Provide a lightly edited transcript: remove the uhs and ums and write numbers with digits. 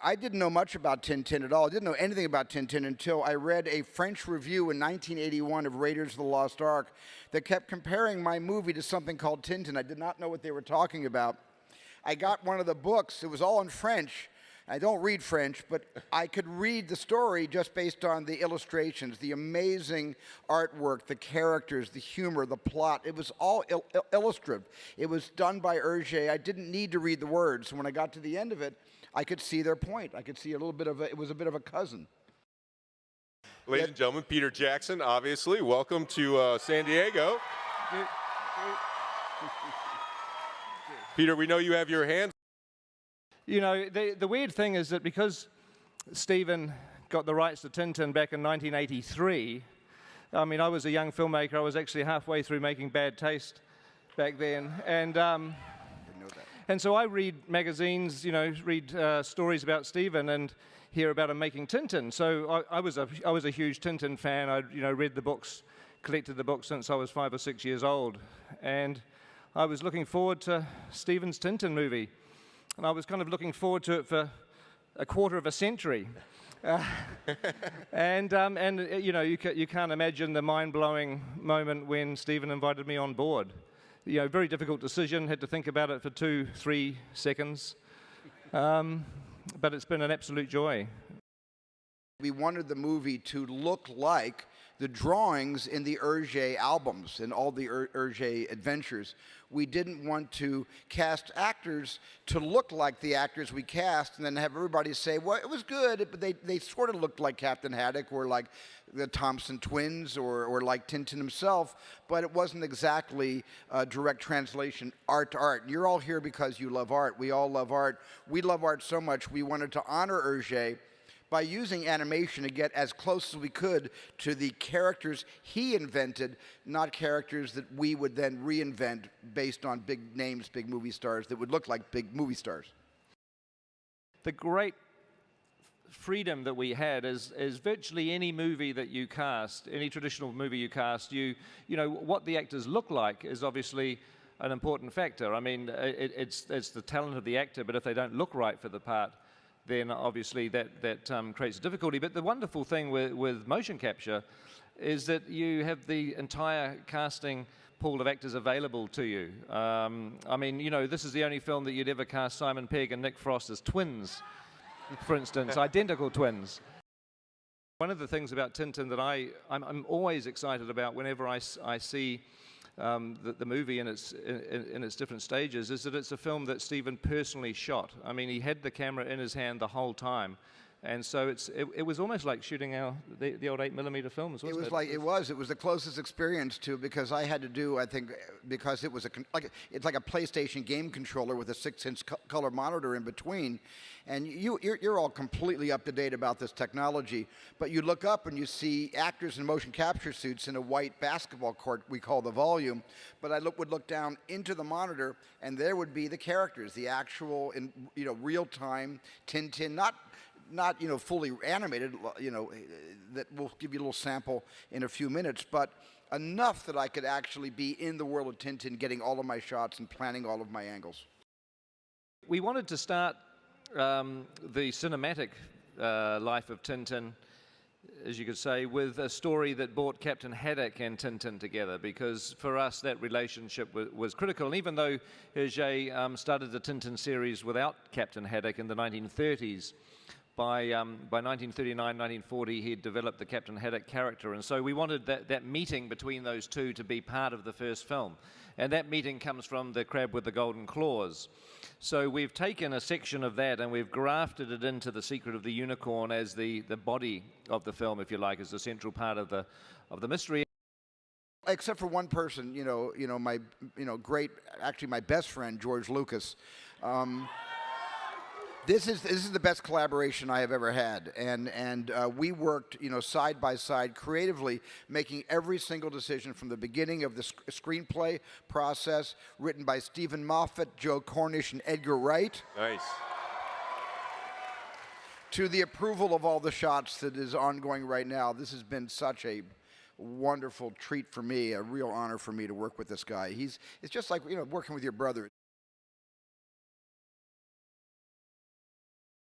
I didn't know much about Tintin at all. I didn't know anything about Tintin until I read a French review in 1981 of Raiders of the Lost Ark that kept comparing my movie to something called Tintin. I did not know what they were talking about. I got one of the books. It was all in French. I don't read French, but I could read the story just based on the illustrations, the amazing artwork, the characters, the humor, the plot. It was all illustrative. It was done by Hergé. I didn't need to read the words. When I got to the end of it, I could see their point. I could see a little bit of it was a bit of a cousin. Ladies and gentlemen, Peter Jackson, obviously. Welcome to San Diego. Peter, we know you have your hands. You know, the weird thing is that because Steven got the rights to Tintin back in 1983, I mean, I was a young filmmaker. I was actually halfway through making Bad Taste back then. And so I read magazines, you know, read stories about Steven and hear about him making Tintin. So I was a huge Tintin fan. I read the books, collected the books since I was 5 or 6 years old, and I was looking forward to Steven's Tintin movie, and I was kind of looking forward to it for a quarter of a century. And you know, you can't imagine the mind-blowing moment when Steven invited me on board. You know, very difficult decision, had to think about it for 2-3 seconds, but it's been an absolute joy. We wanted the movie to look like the drawings in the Hergé albums and all the Hergé adventures. We didn't want to cast actors to look like the actors we cast and then have everybody say, well, it was good, but they sort of looked like Captain Haddock or like the Thompson twins or like Tintin himself, but it wasn't exactly a direct translation art to art. You're all here because you love art. We all love art. We love art so much we wanted to honor Hergé by using animation to get as close as we could to the characters he invented, not characters that we would then reinvent based on big names, big movie stars that would look like big movie stars. The great freedom that we had is virtually any movie that you cast, any traditional movie you cast, you know, what the actors look like is obviously an important factor. I mean, it's the talent of the actor, but if they don't look right for the part, then obviously that creates a difficulty. But the wonderful thing with motion capture is that you have the entire casting pool of actors available to you. I mean, you know, this is the only film that you'd ever cast Simon Pegg and Nick Frost as twins, for instance, identical twins. One of the things about Tintin that I'm always excited about whenever I see the movie in its different stages is that it's a film that Steven personally shot. I mean, he had the camera in his hand the whole time, and so it was almost like shooting the old 8mm films, wasn't it? It was the closest experience to, because I had to do, I think, because it was it's like a PlayStation game controller with a 6-inch color monitor in between, and you're all completely up to date about this technology, but you look up and you see actors in motion capture suits in a white basketball court we call the volume, but I would look down into the monitor and there would be the characters, the actual, real-time Tintin, not fully animated, that we'll give you a little sample in a few minutes, but enough that I could actually be in the world of Tintin, getting all of my shots and planning all of my angles. We wanted to start the cinematic life of Tintin, as you could say, with a story that brought Captain Haddock and Tintin together, because for us that relationship was critical. And even though Hergé started the Tintin series without Captain Haddock in the 1930s, by 1939, 1940, he'd developed the Captain Haddock character, and so we wanted that meeting between those two to be part of the first film. And that meeting comes from The Crab with the Golden Claws. So we've taken a section of that and we've grafted it into The Secret of the Unicorn as the body of the film, if you like, as the central part of the mystery. Except for one person, my best friend, George Lucas. This is the best collaboration I have ever had, and we worked, side by side, creatively, making every single decision from the beginning of the screenplay process, written by Stephen Moffat, Joe Cornish, and Edgar Wright. Nice. To the approval of all the shots that is ongoing right now. This has been such a wonderful treat for me, a real honor for me to work with this guy. It's just like working with your brother.